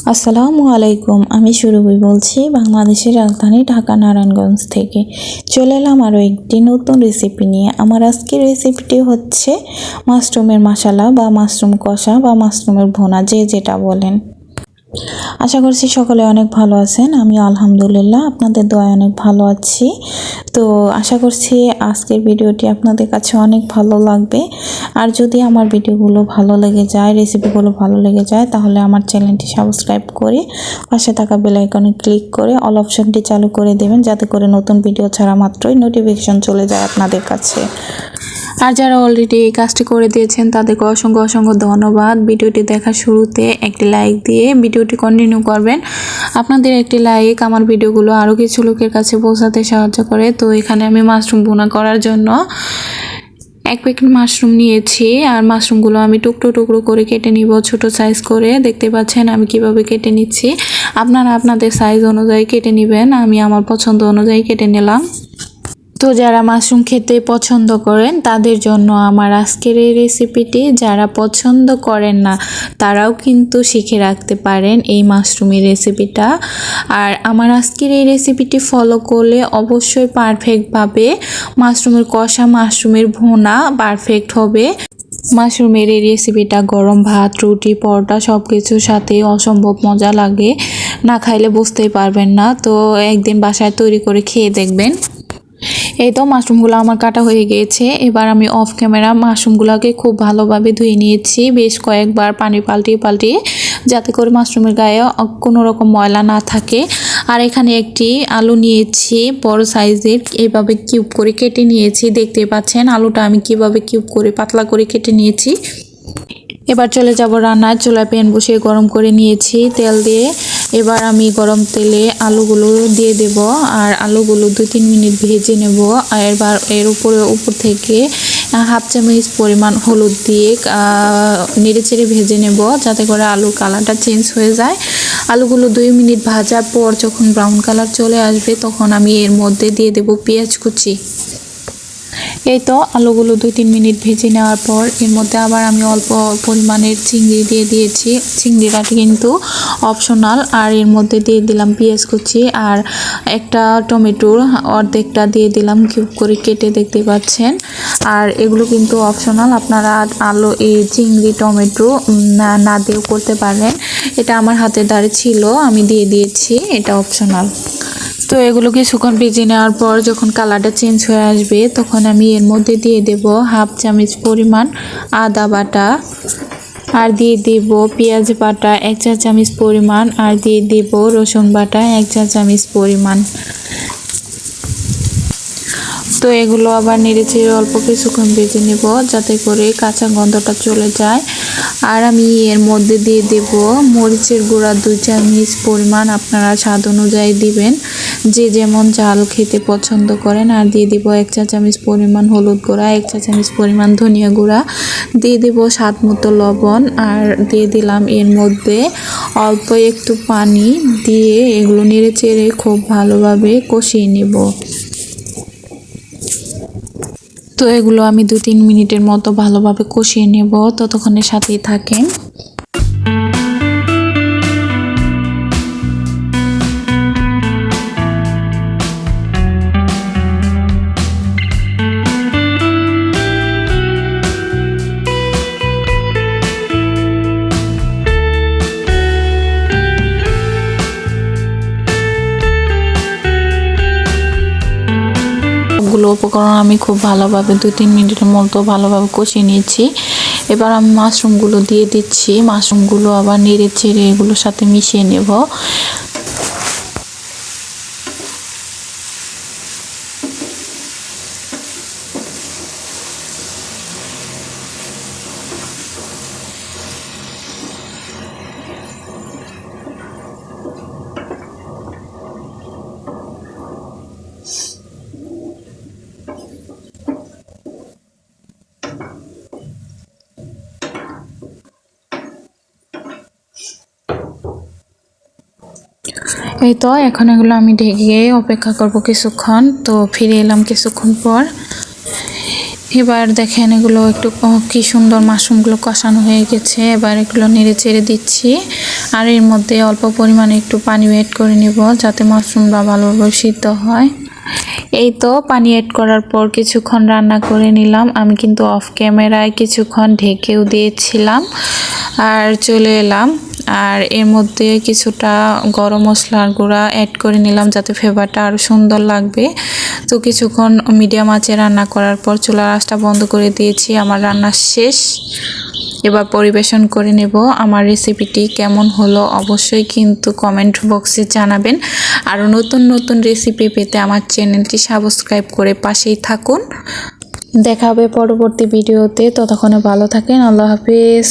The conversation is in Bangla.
আসসালামু আলাইকুম। আমি সুরভি বলছি বাংলাদেশের রাজধানী ঢাকা নারায়ণগঞ্জ থেকে। চলে এলাম আরও একটি নতুন রেসিপি নিয়ে। আমার আজকের রেসিপিটি হচ্ছে মাশরুমের মশলা বা মাশরুম কষা বা মাশরুমের ভুনা, যে যেটা বলেন। আশা করছি সকলে অনেক ভালো আছেন। আমি আলহামদুলিল্লাহ আপনাদের দোয়ায় অনেক ভালো আছি। তো আশা করছি আজকের ভিডিওটি আপনাদের কাছে অনেক ভালো লাগবে। আর যদি আমার ভিডিওগুলো ভালো লেগে যায়, রেসিপিগুলো ভালো লেগে যায়, তাহলে আমার চ্যানেলটি সাবস্ক্রাইব করে পাশে থাকা বেল আইকনে ক্লিক করে অল অপশনটি চালু করে দেবেন, যাতে করে নতুন ভিডিও ছাড়া মাত্রই নোটিফিকেশন চলে যায় আপনাদের কাছে। আর যারা অলরেডি এই কাজটি করে দিয়েছেন তাদেরকে অসংখ্য অসংখ্য ধন্যবাদ। ভিডিওটি দেখার শুরুতে একটি লাইক দিয়ে ভিডিওটি কন্টিনিউ করবেন। আপনাদের একটি লাইক আমার ভিডিওগুলো আরও কিছু লোকের কাছে পৌঁছাতে সাহায্য করে। তো এখানে আমি মাশরুম ভুনা করার জন্য এক প্যাকেট মাশরুম নিয়েছি। আর মাশরুমগুলো আমি টুকরো টুকরো করে কেটে নিব, ছোট সাইজ করে। দেখতে পাচ্ছেন আমি কিভাবে কেটে নিচ্ছি। আপনারা আপনাদের সাইজ অনুযায়ী কেটে নেবেন। আমি আমার পছন্দ অনুযায়ী কেটে নিলাম। তো যারা মাশরুম খেতে পছন্দ করেন তাদের জন্য আমার আজকের এই রেসিপিটি। যারা পছন্দ করেন না তারাও কিন্তু শিখে রাখতে পারেন এই মাশরুমের রেসিপিটা। আর আমার আজকের এই রেসিপিটি ফলো করলে অবশ্যই পারফেক্টভাবে মাশরুমের কষা, মাশরুমের ভুনা পারফেক্ট হবে। মাশরুমের এই রেসিপিটা গরম ভাত, রুটি, পরোটা সব কিছুর সাথে অসম্ভব মজা লাগে। না খাইলে বুঝতেই পারবেন না। তো একদিন বাসায় তৈরি করে খেয়ে দেখবেন। এই তো মাশরুমগুলো আমার কাটা হয়ে গিয়েছে। এবার আমি অফ ক্যামেরা মাশরুমগুলোকে খুব ভালোভাবে ধুয়ে নিয়েছি, বেশ কয়েকবার পানি পাল্টিয়ে যাতে করে মাশরুমের গায়ে কোনো রকম ময়লা না থাকে। আর এখানে একটি আলু নিয়েছি বড় সাইজের, এইভাবে কিউব করে কেটে নিয়েছি। দেখতে পাচ্ছেন আলুটা আমি কিভাবে কিউব করে পাতলা করে কেটে নিয়েছি। এবার চলে যাব রান্নার চুলায়। প্যান বসিয়ে গরম করে নিয়েছি তেল দিয়ে। এবার আমি গরম তেলে আলুগুলো দিয়ে দেব। আর আলুগুলো 2-3 মিনিট ভেজে নেব। আর এবার এর উপর থেকে হাফ চামচ পরিমাণ হলুদ দিয়ে নেড়েচেড়ে ভেজে নেব, যাতে করে আলুর কালারটা চেঞ্জ হয়ে যায়। আলুগুলো 2 মিনিট ভাজার পর যখন ব্রাউন কালার চলে আসবে, তখন আমি এর মধ্যে দিয়ে দেব পেঁয়াজ কুচি। এই তো আলুগুলো 2-3 মিনিট ভেজে নেওয়ার পর এর মধ্যে আবার আমি অল্প পরিমাণের চিংড়ি দিয়ে দিয়েছি। চিংড়িটা কিন্তু অপশনাল। আর এর মধ্যে দিয়ে দিলাম পেঁয়াজ কুচি আর একটা টমেটোর অর্ধেকটা দিয়ে দিলাম কিউব করে কেটে, দেখতে পাচ্ছেন। আর এগুলো কিন্তু অপশনাল, আপনারা আলু এই চিংড়ি টমেটো না দিয়েও করতে পারেন। এটা আমার হাতের ধারে ছিল, আমি দিয়ে দিয়েছি, এটা অপশনাল। তো এগুলো কিছুক্ষণ ভেজে নেওয়ার পর যখন কালারটা চেঞ্জ হয়ে আসবে, তখন আমি এর মধ্যে দিয়ে দেব হাফ চামচ পরিমাণ আদা বাটা, আর দিয়ে দেব পেঁয়াজ বাটা 1 চা চামচ পরিমাণ, আর দিয়ে দেব রসুন বাটা 1 চা চামচ পরিমাণ। তো এগুলো আবার নেড়েচেড়ে অল্প কিছুক্ষণ ভেজে নেব, যাতে করে কাঁচা গন্ধটা চলে যায়। আর আমি এর মধ্যে দিয়ে দেব মরিচের গুঁড়া 2 চামচ পরিমাণ, আপনারা স্বাদ অনুযায়ী দিবেন, যে যেমন ঝাল খেতে পছন্দ করেন। আর দিয়ে দিব 1 চা চামচ পরিমাণ হলুদ গুঁড়া, 1 চা চামচ পরিমাণ ধনিয়া গুঁড়া, দিয়ে দেব স্বাদ মতো লবণ। আর দিয়ে দিলাম এর মধ্যে অল্প একটু পানি দিয়ে এগুলো নেড়েচেড়ে খুব ভালোভাবে কষিয়ে নেব। তো এগুলো আমি 2-3 মিনিটের মতো ভালোভাবে কষিয়ে নেব, ততক্ষণের সাথেই থাকেন। সবগুলো উপকরণ আমি খুব ভালোভাবে 2-3 মিনিটের মতো ভালোভাবে কষিয়ে নিয়েছি। এবার আমি মাশরুমগুলো দিয়ে দিচ্ছি। মাশরুমগুলো আবার নেড়ে চেড়ে এগুলোর সাথে মিশিয়ে নেব। এই তো এখন এগুলো আমি ঢেকে অপেক্ষা করব কিছুক্ষণ। তো ফিরে এলাম কিছুক্ষণ পর। এবার দেখেন এগুলো একটু কি সুন্দর মাশরুমগুলো কষানো হয়ে গেছে। এবার এগুলো নেড়ে চেড়ে দিচ্ছি। আর এর মধ্যে অল্প পরিমাণে একটু পানি অ্যাড করে নেব যাতে মাশরুমটা ভালোভাবে সিদ্ধ হয়। এই তো পানি অ্যাড করার পর কিছুক্ষণ রান্না করে নিলাম। আমি কিন্তু অফ ক্যামেরায় কিছুক্ষণ ঢেকেও দিয়েছিলাম আর চলে এলাম। আর এর মধ্যে কিছুটা গরম মশলার গুঁড়া অ্যাড করে নিলাম যাতে ফ্লেভারটা আরও সুন্দর লাগবে। তো কিছুক্ষণ মিডিয়াম আঁচে রান্না করার পর চুলার আঁচটা বন্ধ করে দিয়েছি। আমার রান্না শেষ, এবার পরিবেশন করে নেব। আমার রেসিপিটি কেমন হলো অবশ্যই কিন্তু কমেন্ট বক্সে জানাবেন। আরও নতুন নতুন রেসিপি পেতে আমার চ্যানেলটি সাবস্ক্রাইব করে পাশেই থাকুন। দেখা হবে পরবর্তী ভিডিওতে, ততক্ষণে ভালো থাকেন। আল্লাহ হাফেজ।